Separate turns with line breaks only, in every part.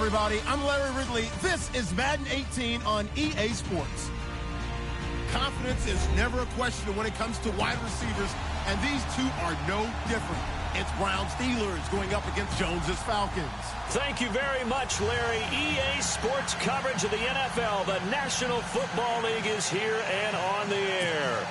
everybody. I'm Larry Ridley. This is Madden 18 on EA Sports. Confidence is never a question when it comes to wide receivers, and these two are no different. It's Browns Steelers going up against Jones's Falcons.
Thank you very much, Larry. EA Sports coverage of the NFL. The National Football League is here and on the air.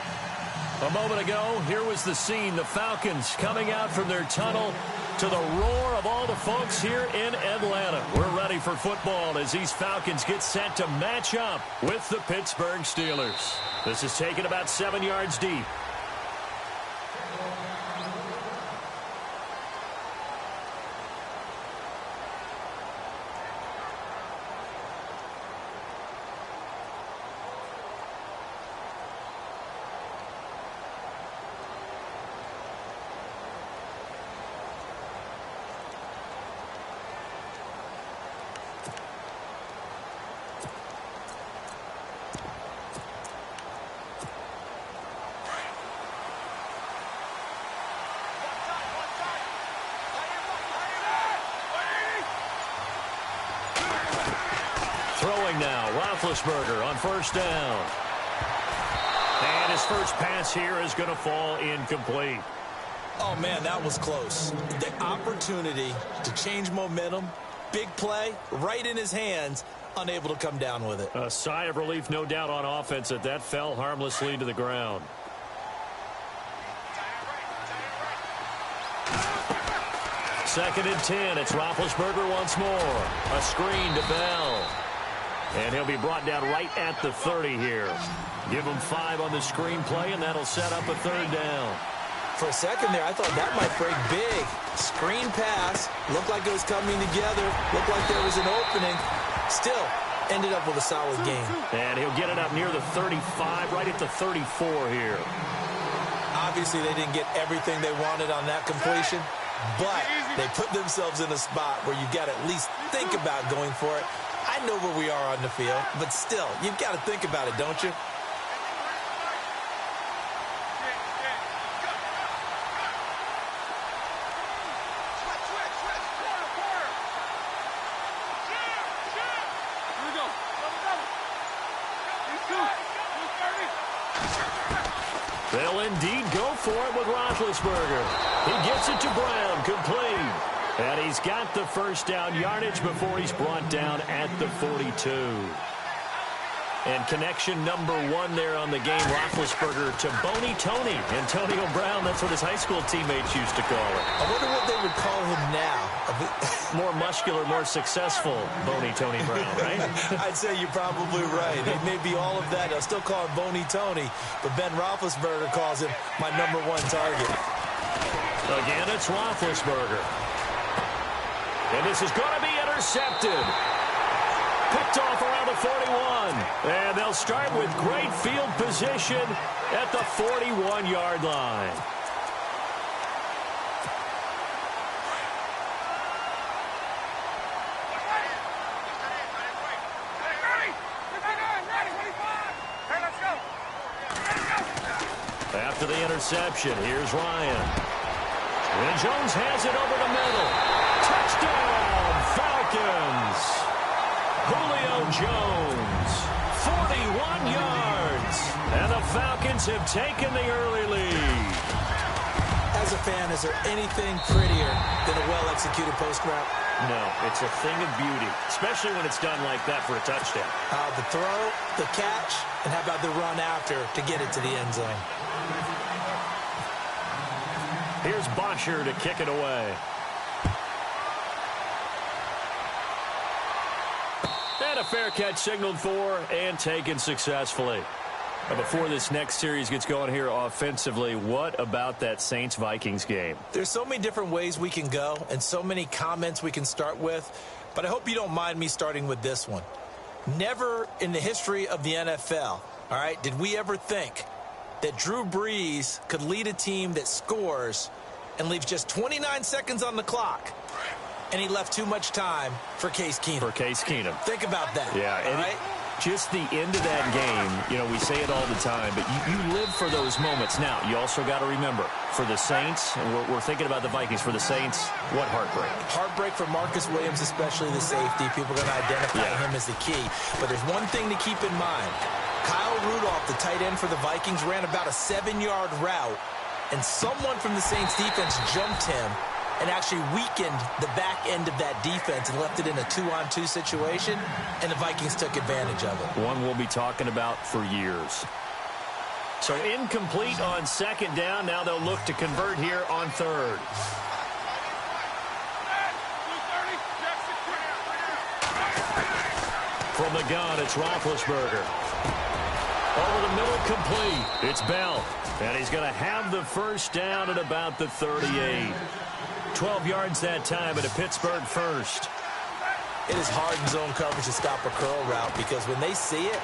A moment ago, here was the scene. The Falcons coming out from their tunnel to the roar of all the folks here in Atlanta. We're ready for football as these Falcons get set to match up with the Pittsburgh Steelers. This is taken about 7 yards deep. Throwing now, Roethlisberger on first down. And his first pass here is going to fall incomplete.
Oh, man, that was close. The opportunity to change momentum, big play, right in his hands, unable to come down with it.
A sigh of relief, no doubt, on offense that fell harmlessly to the ground. Second and 10. It's Roethlisberger once more. A screen to Bell. And he'll be brought down right at the 30 here. Give him 5 on the screen play, and that'll set up a third down.
For a second there, I thought that might break big. Screen pass. Looked like it was coming together. Looked like there was an opening. Still, ended up with a solid game.
And he'll get it up near the 35, right at the 34 here.
Obviously, they didn't get everything they wanted on that completion, but they put themselves in a spot where you've got to at least think about going for it. I know where we are on the field, but still, you've got to think about it, don't you?
They'll indeed go for it with Roethlisberger. He gets it to Brown, complete. And he's got the first down yardage before he's brought down at the 42. And connection number 1 there on the game, Roethlisberger to Boney Tony. Antonio Brown, that's what his high school teammates used to call it.
I wonder what they would call him now.
More muscular, more successful Boney Tony Brown, right?
I'd say you're probably right. It may be all of that. I'll still call him Boney Tony, but Ben Roethlisberger calls him my number 1 target.
Again, it's Roethlisberger. And this is going to be intercepted. Picked off around the 41. And they'll start with great field position at the 41-yard line. After the interception, here's Ryan. And Jones has it over the middle. Touchdown, Falcons. Julio Jones, 41 yards. And the Falcons have taken the early lead.
As a fan, is there anything prettier than a well-executed post route?
No, it's a thing of beauty, especially when it's done like that for a touchdown.
The throw, the catch, and how about the run after to get it to the end zone?
Here's Bosher to kick it away. And a fair catch signaled for and taken successfully. Before this next series gets going here offensively, what about that Saints-Vikings game?
There's so many different ways we can go and so many comments we can start with, but I hope you don't mind me starting with this one. Never in the history of the NFL, all right, did we ever think that Drew Brees could lead a team that scores and leaves just 29 seconds on the clock, and he left too much time for Case Keenum.
For Case Keenum.
Think about that.
Yeah.
All right?
Just the end of that game, you know, we say it all the time, but you live for those moments. Now, you also got to remember, for the Saints, and we're thinking about the Vikings, for the Saints, what heartbreak?
Heartbreak for Marcus Williams, especially the safety. People are going to identify him as the key. But there's one thing to keep in mind. Kyle Rudolph, the tight end for the Vikings, ran about a 7-yard route, and someone from the Saints defense jumped him and actually weakened the back end of that defense and left it in a 2-on-2 situation, and the Vikings took advantage of it.
One we'll be talking about for years. So incomplete on second down. Now they'll look to convert here on third. From the gun, it's Roethlisberger. Over the middle, complete. It's Bell. And he's going to have the first down at about the 38. 12 yards that time at a Pittsburgh first.
It is hard in zone coverage to stop a curl route because when they see it,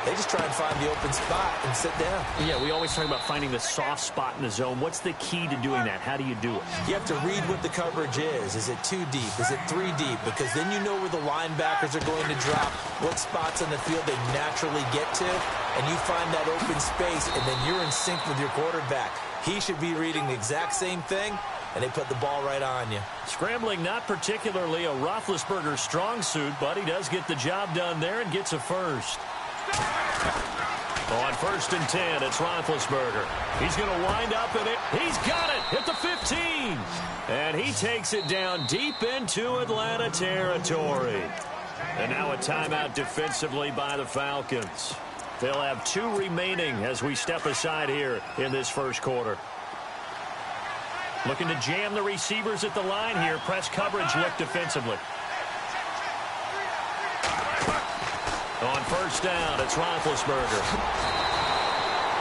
they just try and find the open spot and sit down.
Yeah, we always talk about finding the soft spot in the zone. What's the key to doing that? How do you do it?
You have to read what the coverage is. Is it 2 deep? Is it 3 deep? Because then you know where the linebackers are going to drop, what spots on the field they naturally get to, and you find that open space, and then you're in sync with your quarterback. He should be reading the exact same thing, and they put the ball right on you.
Scrambling, not particularly a Roethlisberger strong suit, but he does get the job done there and gets a first. On 1st and 10, it's Roethlisberger. He's going to wind up in it. He's got it at the 15. And he takes it down deep into Atlanta territory. And now a timeout defensively by the Falcons. They'll have 2 remaining as we step aside here in this first quarter. Looking to jam the receivers at the line here. Press coverage look defensively. On 1st down, it's Roethlisberger.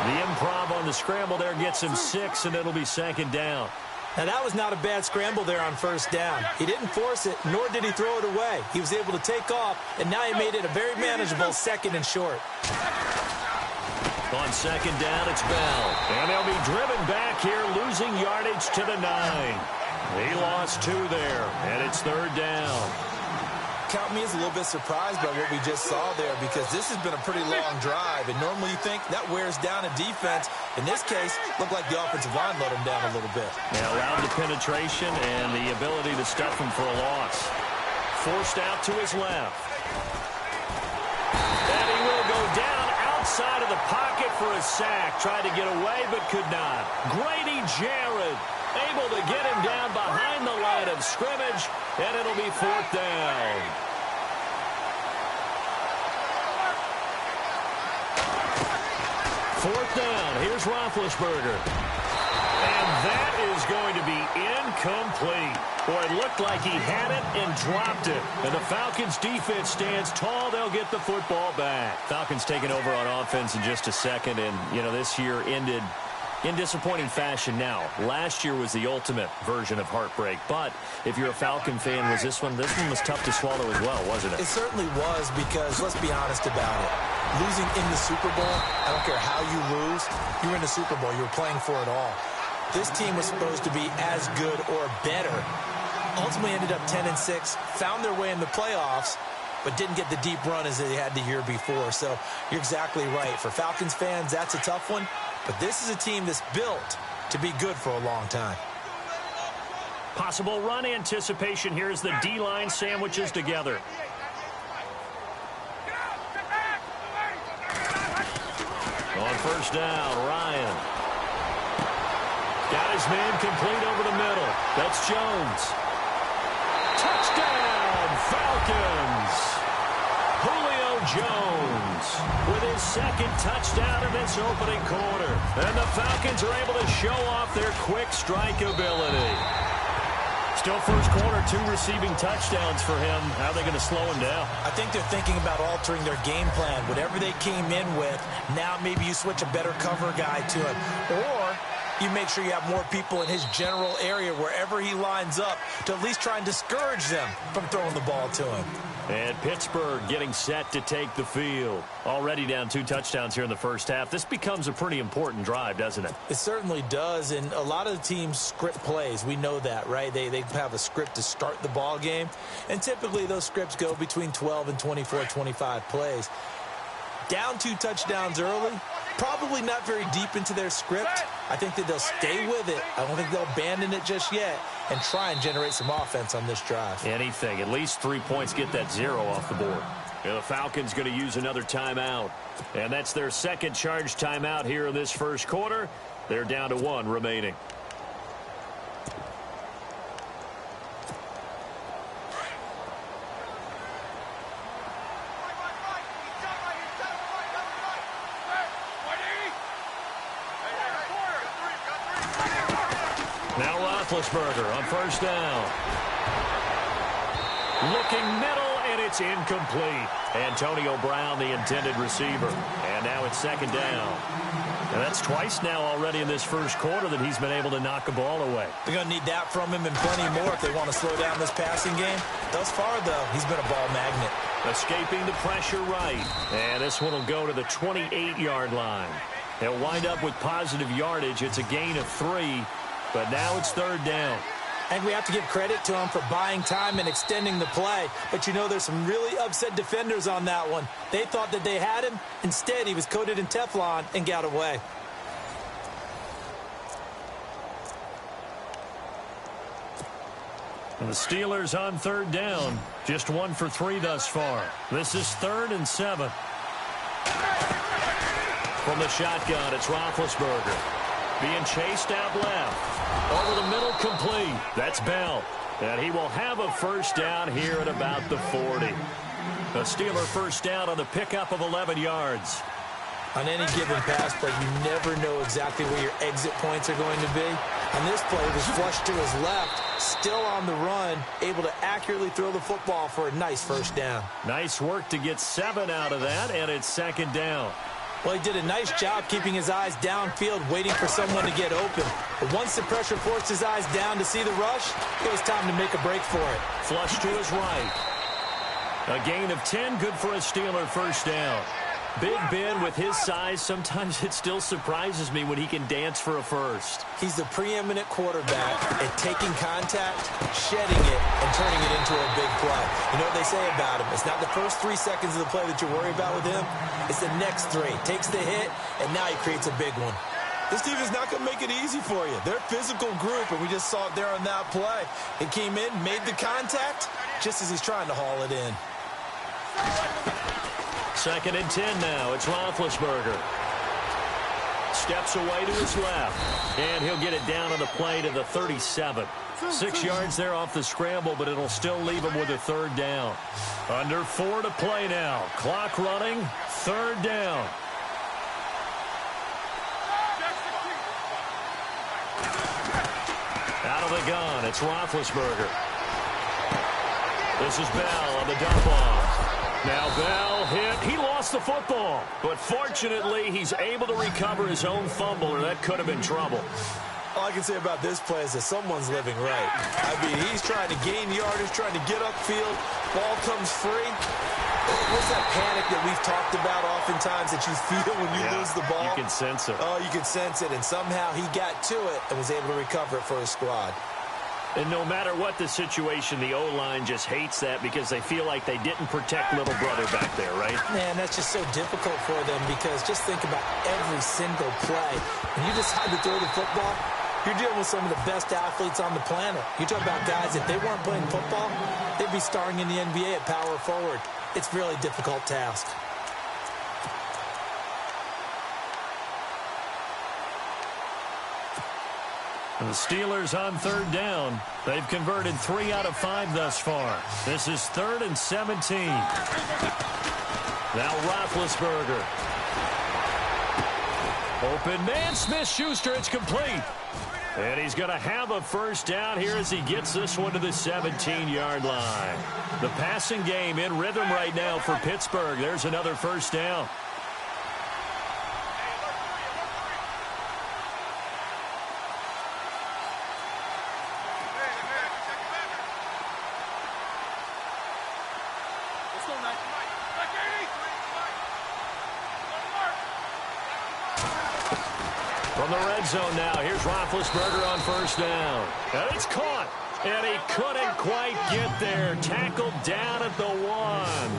The improv on the scramble there gets him 6, and it'll be 2nd down.
Now, that was not a bad scramble there on 1st down. He didn't force it, nor did he throw it away. He was able to take off, and now he made it a very manageable 2nd and short.
On 2nd down, it's Bell. And they'll be driven back here, losing yardage to the 9. He lost 2 there, and it's 3rd down.
Count me as a little bit surprised by what we just saw there because this has been a pretty long drive, and normally you think that wears down a defense. In this case, looked like the offensive line let him down a little bit.
They allowed the penetration and the ability to stuff him for a loss. Forced out to his left. And he will go down outside of the pocket for a sack. Tried to get away, but could not. Grady Jarrett able to get him down behind the line of scrimmage, and it'll be 4th down. Fourth down. Here's Roethlisberger. And that is going to be incomplete. Boy, it looked like he had it and dropped it. And the Falcons defense stands tall. They'll get the football back. Falcons taking over on offense in just a second. And, you know, this year ended in disappointing fashion now. Last year was the ultimate version of heartbreak. But if you're a Falcon fan, this one was tough to swallow as well, wasn't it?
It certainly was because, let's be honest about it, losing in the Super Bowl, I don't care how you lose, you're in the Super Bowl. You're playing for it all. This team was supposed to be as good or better. Ultimately ended up 10-6, found their way in the playoffs, but didn't get the deep run as they had the year before. So you're exactly right. For Falcons fans, that's a tough one. But this is a team that's built to be good for a long time.
Possible run anticipation here as the D-line sandwiches together. On 1st down, Ryan. Got his man complete over the middle. That's Jones. Touchdown, Falcons! Julio Jones with his 2nd touchdown in this opening quarter. And the Falcons are able to show off their quick strike ability. Still first quarter, 2 receiving touchdowns for him. How are they going to slow him down?
I think they're thinking about altering their game plan. Whatever they came in with, now maybe you switch a better cover guy to him. Or you make sure you have more people in his general area wherever he lines up to at least try and discourage them from throwing the ball to him.
And Pittsburgh getting set to take the field. Already down 2 touchdowns here in the first half. This becomes a pretty important drive, doesn't it?
It certainly does, and a lot of the teams script plays. We know that, right? They have a script to start the ball game, and typically those scripts go between 12 and 24, 25 plays. down 2 touchdowns early, probably not very deep into their script. I think that they'll stay with it. I don't think they'll abandon it just yet and try and generate some offense on this drive.
Anything. At least 3 points, get that 0 off the board. And the Falcons going to use another timeout. And that's their second charge timeout here in this first quarter. They're down to 1 remaining. Now Roethlisberger on first down. Looking middle, and it's incomplete. Antonio Brown, the intended receiver. And now it's second down. And that's twice now already in this first quarter that he's been able to knock a ball away.
They're going to need that from him and plenty more if they want to slow down this passing game. Thus far, though, he's been a ball magnet.
Escaping the pressure right. And this one will go to the 28-yard line. They'll wind up with positive yardage. It's a gain of 3, but now it's third down.
I think we have to give credit to him for buying time and extending the play. But, you know, there's some really upset defenders on that one. They thought that they had him. Instead, he was coated in Teflon and got away.
And the Steelers on third down. Just 1 for 3 thus far. This is 3rd and 7. From the shotgun, it's Roethlisberger. Being chased out left. Over the middle, complete. That's Bell. And he will have a first down here at about the 40. A Steeler first down on the pickup of 11 yards.
On any given pass play, you never know exactly where your exit points are going to be. On this play, it was flushed to his left, still on the run, able to accurately throw the football for a nice first down.
Nice work to get 7 out of that, and it's second down.
Well, he did a nice job keeping his eyes downfield, waiting for someone to get open. But once the pressure forced his eyes down to see the rush, it was time to make a break for it.
Flush to his right. A gain of 10, good for a Steeler first down. Big Ben with his size, sometimes it still surprises me when he can dance for a first.
He's the preeminent quarterback at taking contact, shedding it, and turning it into a big play. You know what they say about him? It's not the first 3 seconds of the play that you worry about with him. It's the next 3. Takes the hit, and now he creates a big one. This team is not going to make it easy for you. They're a physical group, and we just saw it there on that play. He came in, made the contact, just as he's trying to haul it in.
2nd and 10 now. It's Roethlisberger. Steps away to his left. And he'll get it down on the play to the 37. 6 yards there off the scramble, but it'll still leave him with a third down. Under 4 to play now. Clock running. Third down. Out of the gun. It's Roethlisberger. This is Bell on the dump off. Now Bell hit. He lost the football. But fortunately, he's able to recover his own fumble, or that could have been trouble.
All I can say about this play is that someone's living right. I mean, he's trying to gain yardage, trying to get upfield. Ball comes free. What's that panic that we've talked about oftentimes that you feel when you lose the ball?
You can sense it.
Oh, you can sense it. And somehow he got to it and was able to recover it for his squad.
And no matter what the situation, the O-line just hates that because they feel like they didn't protect little brother back there, right?
Man, that's just so difficult for them because just think about every single play. When you decide to throw the football, you're dealing with some of the best athletes on the planet. You talk about guys, if they weren't playing football, they'd be starring in the NBA at power forward. It's a really difficult task.
And the Steelers on third down. They've converted 3 out of 5 thus far. This is 3rd and 17. Now Roethlisberger. Open man, Smith-Schuster. It's complete. And he's going to have a first down here as he gets this one to the 17-yard line. The passing game in rhythm right now for Pittsburgh. There's another first down. From the red zone now, here's Roethlisberger on first down. And it's caught. And he couldn't quite get there. Tackled down at the 1.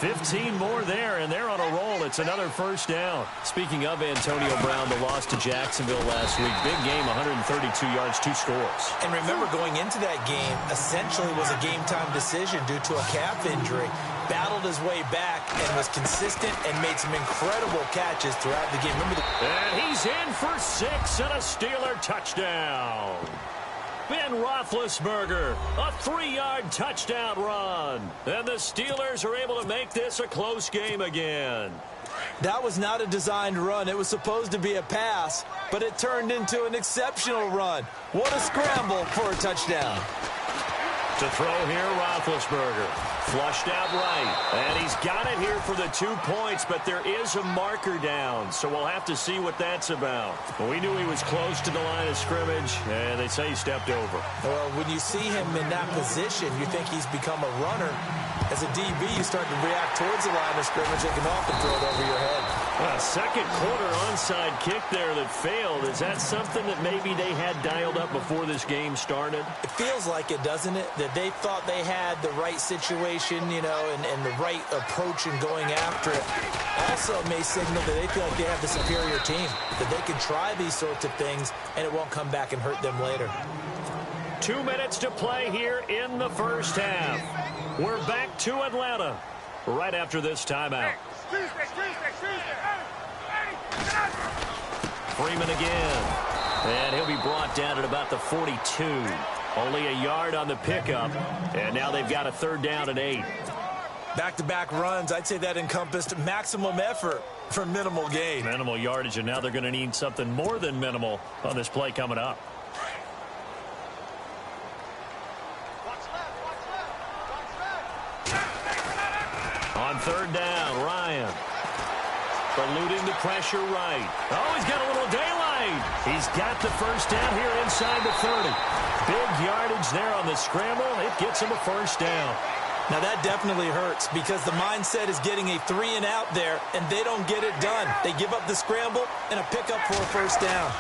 15 more there, and they're on a roll. It's another first down. Speaking of Antonio Brown, the loss to Jacksonville last week. Big game, 132 yards, 2 scores.
And remember, going into that game, essentially was a game-time decision due to a calf injury. Battled his way back and was consistent and made some incredible catches throughout the game.
And he's in for 6 and a Steeler touchdown. Ben Roethlisberger, a 3-yard touchdown run. And the Steelers are able to make this a close game again.
That was not a designed run. It was supposed to be a pass, but it turned into an exceptional run. What a scramble for a touchdown.
To throw here, Roethlisberger. Flushed out right. And he's got it here for the 2 points, but there is a marker down, so we'll have to see what that's about. We knew he was close to the line of scrimmage, and they say he stepped over.
Well, when you see him in that position, you think he's become a runner. As a DB, you start to react towards the line of scrimmage and can often throw it over your head.
A second quarter onside kick there that failed. Is that something that maybe they had dialed up before this game started?
It feels like it, doesn't it? That they thought they had the right situation, you know, and the right approach in going after it. Also may signal that they feel like they have the superior team, that they can try these sorts of things and it won't come back and hurt them later.
2 minutes to play here in the first half. We're back to Atlanta right after this timeout. Freeman again. And he'll be brought down at about the 42. Only a yard on the pickup. And now they've got a 3rd down and 8.
Back-to-back runs, I'd say that encompassed maximum effort for minimal gain.
Minimal yardage, and now they're going to need something more than minimal on this play coming up. On 3rd down, Ryan. Eluding the pressure right. Oh, he's got a little daylight. He's got the first down here inside the 30. Big yardage there on the scramble. It gets him a first down.
Now that definitely hurts because the mindset is getting a 3 and out there, and they don't get it done. They give up the scramble and a pickup for a first down.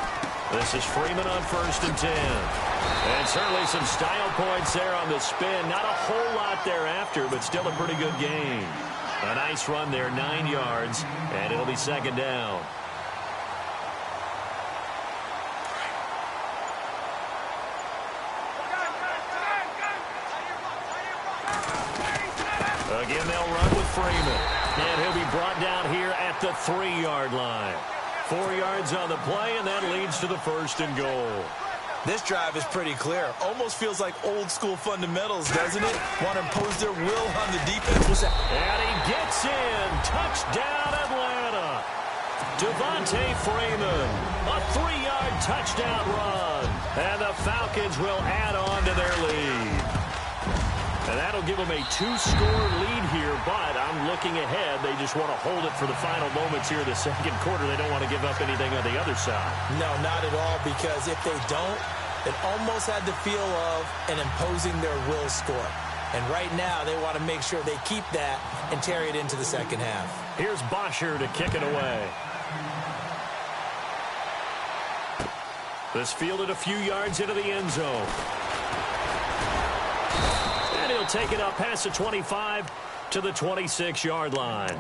This is Freeman on 1st and 10. And certainly some style points there on the spin. Not a whole lot thereafter, but still a pretty good game. A nice run there, 9 yards, and it'll be 2nd down. Again, they'll run with Freeman. And he'll be brought down here at the 3-yard line. 4 yards on the play, and that leads to the 1st and goal.
This drive is pretty clear. Almost feels like old-school fundamentals, doesn't it? Want to impose their will on the defense.
And he gets in. Touchdown, Atlanta. Devontae Freeman. A 3-yard touchdown run. And the Falcons will add on to their lead. And that'll give them a 2-score lead here, but I'm looking ahead. They just want to hold it for the final moments here in the 2nd quarter. They don't want to give up anything on the other side.
No, not at all, because if they don't, it almost had the feel of an imposing their will score. And right now, they want to make sure they keep that and carry it into the 2nd half.
Here's Bosher to kick it away. This fielded a few yards into the end zone. He'll take it up past the 25 to the 26-yard line.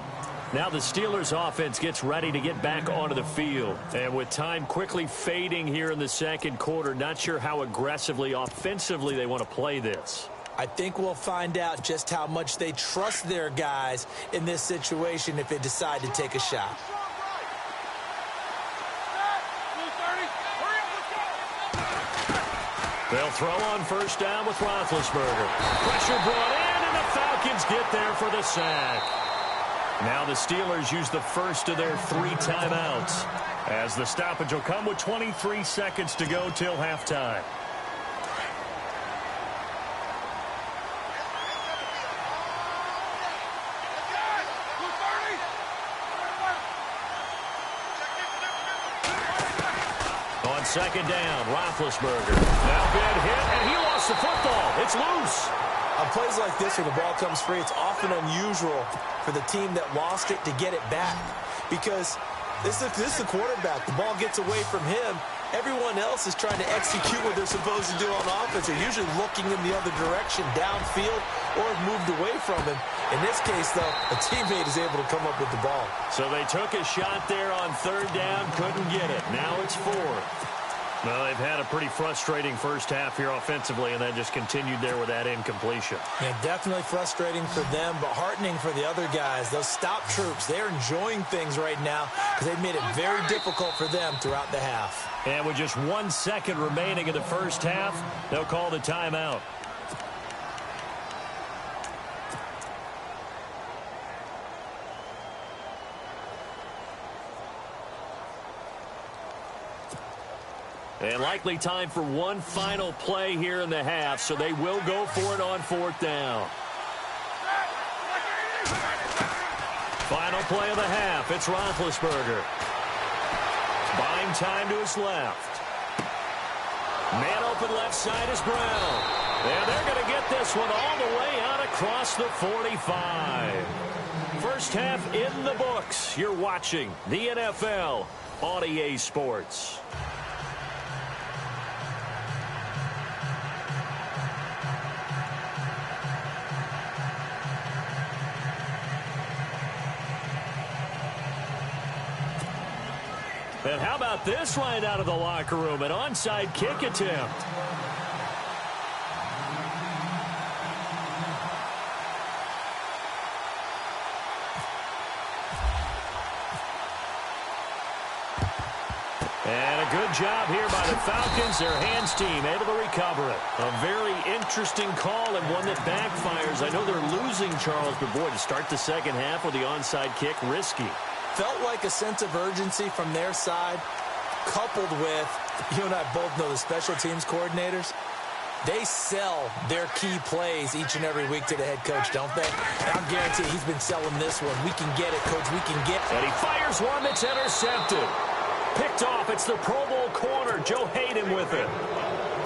Now the Steelers offense gets ready to get back onto the field. And with time quickly fading here in the 2nd quarter, not sure how aggressively, offensively they want to play this.
I think we'll find out just how much they trust their guys in this situation if they decide to take a shot.
They'll throw on 1st down with Roethlisberger. Pressure brought in, and the Falcons get there for the sack. Now the Steelers use the first of their 3 timeouts, as the stoppage will come with 23 seconds to go till halftime. On 2nd down, Roethlisberger. Now big hit, and he lost the football. It's loose.
On plays like this where the ball comes free, it's often unusual for the team that lost it to get it back. Because this is the quarterback. The ball gets away from him. Everyone else is trying to execute what they're supposed to do on offense. They're usually looking in the other direction, downfield, or moved away from him. In this case, though, a teammate is able to come up with the ball.
So they took a shot there on third down, couldn't get it. Now it's fourth. Well, they've had a pretty frustrating first half here offensively, and then just continued there with that incompletion.
Yeah, definitely frustrating for them, but heartening for the other guys. Those stop troops, they're enjoying things right now because they've made it very difficult for them throughout the half.
And with just 1 second remaining in the first half, they'll call the timeout. And likely time for one final play here in the half, so they will go for it on fourth down. Final play of the half, it's Roethlisberger. Buying time to his left. Man open left side is Brown. And they're going to get this one all the way out across the 45. First half in the books. You're watching the NFL on EA Sports. And how about this right out of the locker room? An onside kick attempt. And a good job here by the Falcons. Their hands team able to recover it. A very interesting call and one that backfires. I know they're losing, Charles, but boy, to start the second half with the onside kick, risky.
Felt like a sense of urgency from their side, coupled with, you and I both know the special teams coordinators. They sell their key plays each and every week to the head coach, don't they? And I'm guaranteed he's been selling this one. We can get it, coach. We can get it.
And he fires one that's intercepted. Picked off. It's the Pro Bowl corner, Joe Hayden, with it.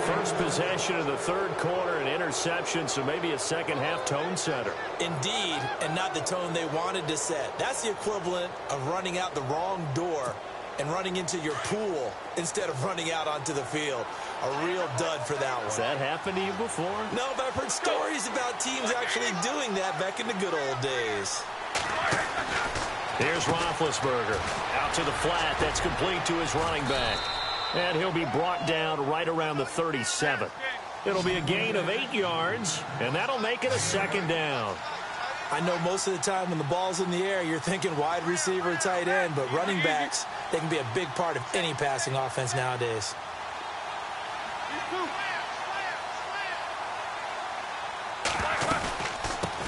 First possession of the third quarter, an interception, so maybe a second-half tone setter.
Indeed, and not the tone they wanted to set. That's the equivalent of running out the wrong door and running into your pool instead of running out onto the field. A real dud for that one.
Has that happened to you before?
No, but I've heard stories about teams actually doing that back in the good old days.
Here's Roethlisberger. Out to the flat. That's complete to his running back. And he'll be brought down right around the 37. It'll be a gain of 8 yards, and that'll make it a second down.
I know most of the time when the ball's in the air, you're thinking wide receiver, tight end, but running backs, they can be a big part of any passing offense nowadays.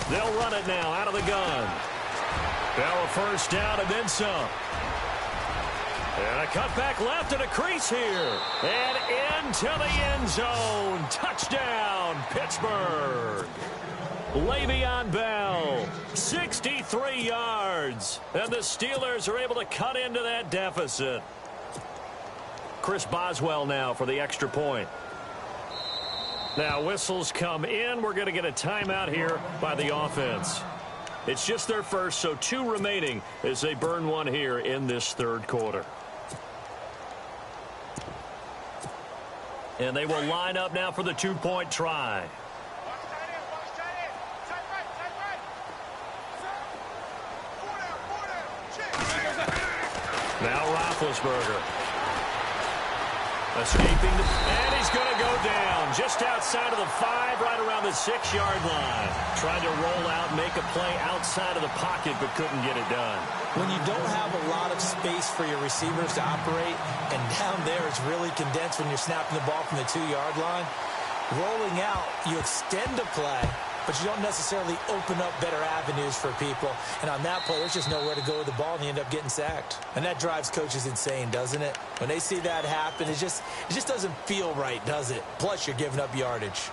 They'll run it now out of the gun. Now a first down and then some. And a cutback left and a crease here. And into the end zone. Touchdown, Pittsburgh. Le'Veon Bell, 63 yards. And the Steelers are able to cut into that deficit. Chris Boswell now for the extra point. Now whistles come in. We're going to get a timeout here by the offense. It's just their first, so 2 remaining as they burn one here in this third quarter. And they will line up now for the 2-point try. Now Roethlisberger. Escaping, and he's going to go down just outside of the 5, right around the 6-yard line. Trying to roll out, make a play outside of the pocket, but couldn't get it done.
When you don't have a lot of space for your receivers to operate, and down there it's really condensed when you're snapping the ball from the 2-yard line, rolling out, you extend a play, but you don't necessarily open up better avenues for people. And on that play, there's just nowhere to go with the ball, and you end up getting sacked. And that drives coaches insane, doesn't it? When they see that happen, it just doesn't feel right, does it? Plus, you're giving up yardage.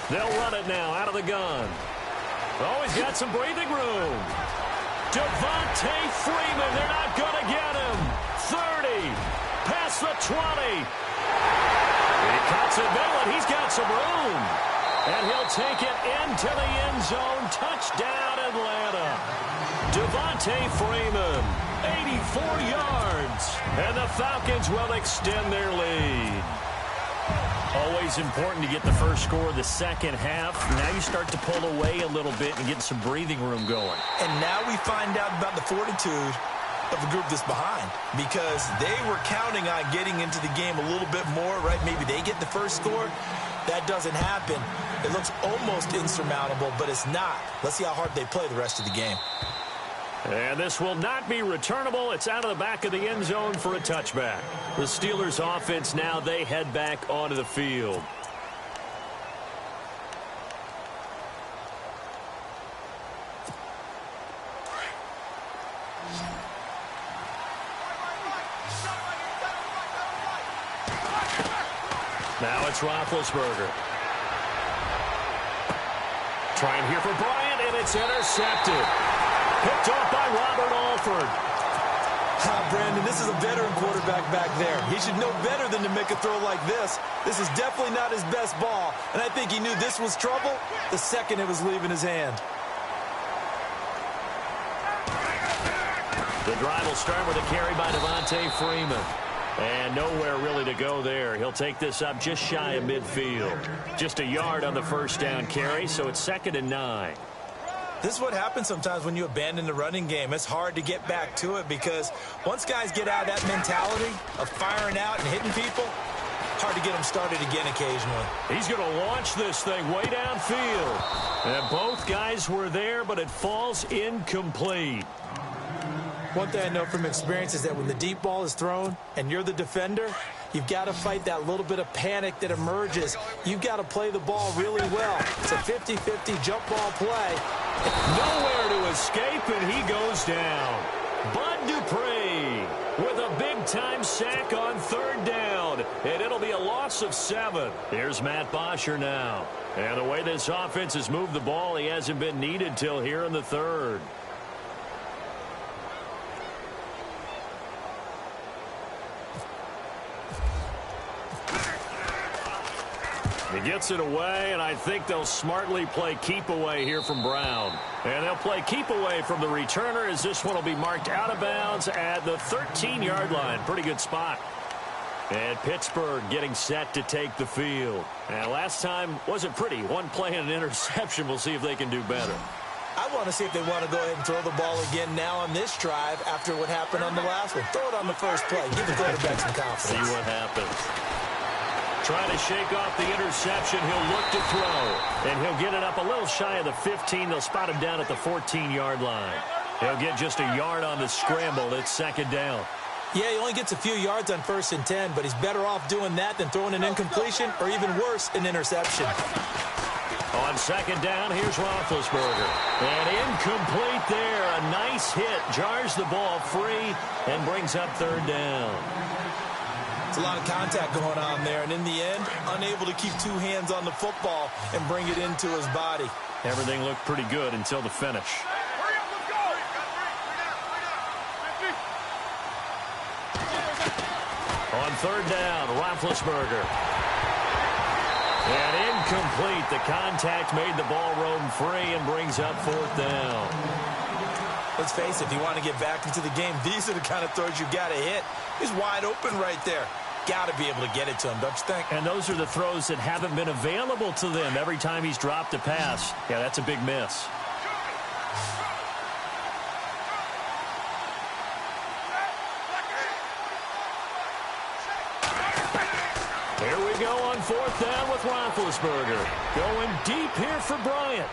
They'll run it now out of the gun. Oh, he's got some breathing room. Devontae Freeman, they're not going to get him. 30, past the 20. He cuts it middle, and he's got some room. And he'll take it into the end zone. Touchdown, Atlanta. Devontae Freeman, 84 yards. And the Falcons will extend their lead. Always important to get the first score of the second half. Now you start to pull away a little bit and get some breathing room going.
And now we find out about the fortitude of the group that's behind, because they were counting on getting into the game a little bit more, right? Maybe they get the first score. That doesn't happen. It looks almost insurmountable, but it's not. Let's see how hard they play the rest of the game.
And this will not be returnable. It's out of the back of the end zone for a touchback. The Steelers offense now, they head back onto the field. Now it's Roethlisberger. Trying here for Bryant, and it's intercepted. Picked off by Robert Alford.
Brandon, this is a veteran quarterback back there. He should know better than to make a throw like this. This is definitely not his best ball, and I think he knew this was trouble the second it was leaving his hand.
The drive will start with a carry by Devontae Freeman. And nowhere really to go there. He'll take this up just shy of midfield. Just a yard on the first down carry, so it's 2nd and 9.
This is what happens sometimes when you abandon the running game. It's hard to get back to it because once guys get out of that mentality of firing out and hitting people, hard to get them started again occasionally.
He's going to launch this thing way downfield. And both guys were there, but it falls incomplete.
One thing I know from experience is that when the deep ball is thrown and you're the defender, you've got to fight that little bit of panic that emerges. You've got to play the ball really well. It's a 50-50 jump ball play.
Nowhere to escape, and he goes down. Bud Dupree with a big-time sack on 3rd down, and it'll be a loss of 7. Here's Matt Bosher now. And the way this offense has moved the ball, he hasn't been needed till here in the 3rd. He gets it away, and I think they'll smartly play keep away here from Brown. And they'll play keep away from the returner as this one will be marked out of bounds at the 13-yard line. Pretty good spot. And Pittsburgh getting set to take the field. And last time wasn't pretty. One play and an interception. We'll see if they can do better.
I want to see if they want to go ahead and throw the ball again now on this drive after what happened on the last one. Throw it on the first play. Give the quarterback some confidence.
See what happens. Trying to shake off the interception. He'll look to throw. And he'll get it up a little shy of the 15. They'll spot him down at the 14-yard line. He'll get just a yard on the scramble. It's 2nd down.
Yeah, he only gets a few yards on 1st and 10, but he's better off doing that than throwing an incompletion or even worse, an interception.
On 2nd down, here's Roethlisberger. And incomplete there. A nice hit. Jars the ball free and brings up 3rd down.
It's a lot of contact going on there, and in the end, unable to keep 2 hands on the football and bring it into his body.
Everything looked pretty good until the finish. On 3rd down, Roethlisberger. And incomplete. The contact made the ball roam free and brings up 4th down.
Let's face it, if you want to get back into the game, these are the kind of throws you got to hit. He's wide open right there. Got to be able to get it to him, don't you think?
And those are the throws that haven't been available to them every time he's dropped a pass. Yeah, that's a big miss. Here we go on 4th down with Roethlisberger. Going deep here for Bryant.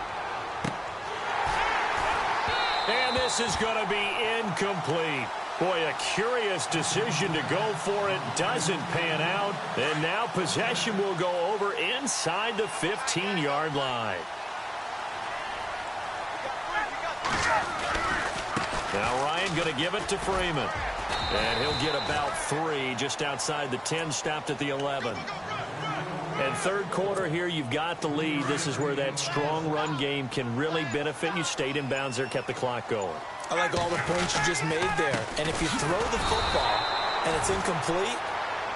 And this is going to be incomplete. Boy, a curious decision to go for it. Doesn't pan out. And now possession will go over inside the 15-yard line. Now Ryan going to give it to Freeman. And he'll get about 3 just outside the 10, stopped at the 11. And 3rd quarter here, you've got the lead. This is where that strong run game can really benefit you. Stayed in bounds there, kept the clock going.
I like all the points you just made there. And if you throw the football and it's incomplete,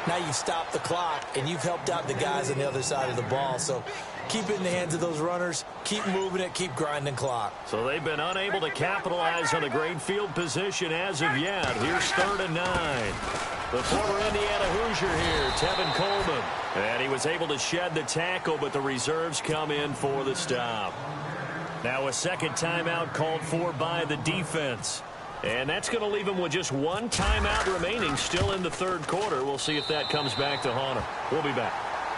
Now you've stopped the clock, and you've helped out the guys on the other side of the ball. So keep it in the hands of those runners. Keep moving it. Keep grinding clock.
So they've been unable to capitalize on a great field position as of yet. Here's 3rd and 9. The former Indiana Hoosier here, Tevin Coleman. And he was able to shed the tackle, but the reserves come in for the stop. Now a second timeout called for by the defense. And that's going to leave him with just one timeout remaining still in the 3rd quarter. We'll see if that comes back to haunt him. We'll be back.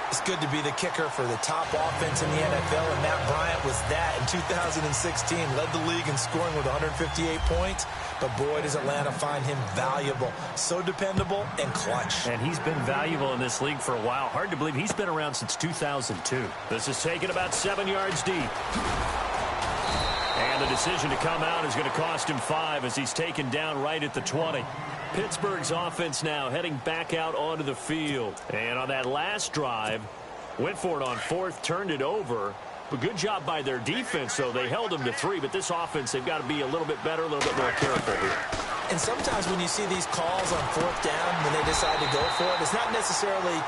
It's good to be the kicker for the top offense in the NFL, and Matt Bryant was that in 2016. Led the league in scoring with 158 points, but boy, does Atlanta find him valuable. So dependable and clutch.
And he's been valuable in this league for a while. Hard to believe he's been around since 2002. This is taken about 7 yards deep. And the decision to come out is going to cost him 5 as he's taken down right at the 20. Pittsburgh's offense now heading back out onto the field. And on that last drive, went for it on 4th, turned it over. But good job by their defense, though. They held them to 3, but this offense, they've got to be a little bit better, a little bit more careful here.
And sometimes when you see these calls on 4th down, when they decide to go for it, it's not necessarily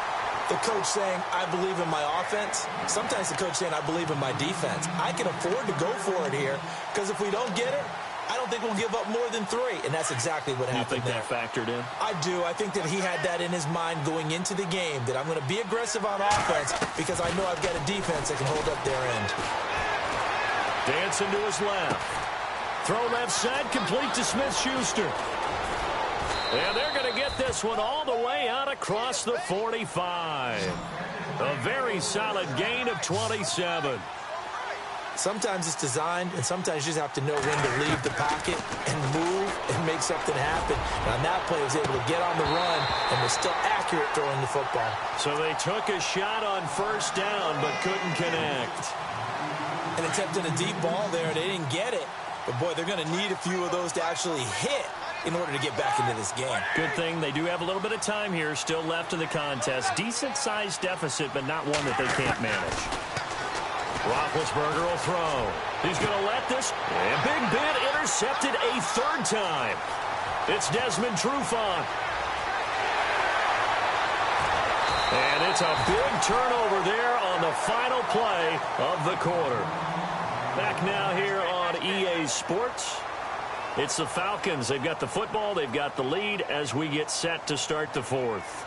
the coach saying, I believe in my offense. Sometimes the coach saying, I believe in my defense. I can afford to go for it here, because if we don't get it, I don't think we'll give up more than 3, and that's exactly what happened there.
You think that factored in?
I do. I think that he had that in his mind going into the game, that I'm going to be aggressive on offense because I know I've got a defense that can hold up their end.
Dancing to his left. Throw left side, complete to Smith-Schuster. And they're going to get this one all the way out across the 45. A very solid gain of 27.
Sometimes it's designed, and sometimes you just have to know when to leave the pocket and move and make something happen. And on that play, he was able to get on the run and was still accurate throwing the football.
So they took a shot on 1st down, but couldn't connect.
And attempted a deep ball there, and they didn't get it. But, boy, they're going to need a few of those to actually hit in order to get back into this game.
Good thing they do have a little bit of time here still left in the contest. Decent-sized deficit, but not one that they can't manage. Roethlisberger will throw. He's going to let this. And Big Ben intercepted a 3rd time. It's Desmond Trufant. And it's a big turnover there on the final play of the quarter. Back now here on EA Sports. It's the Falcons. They've got the football. They've got the lead as we get set to start the 4th.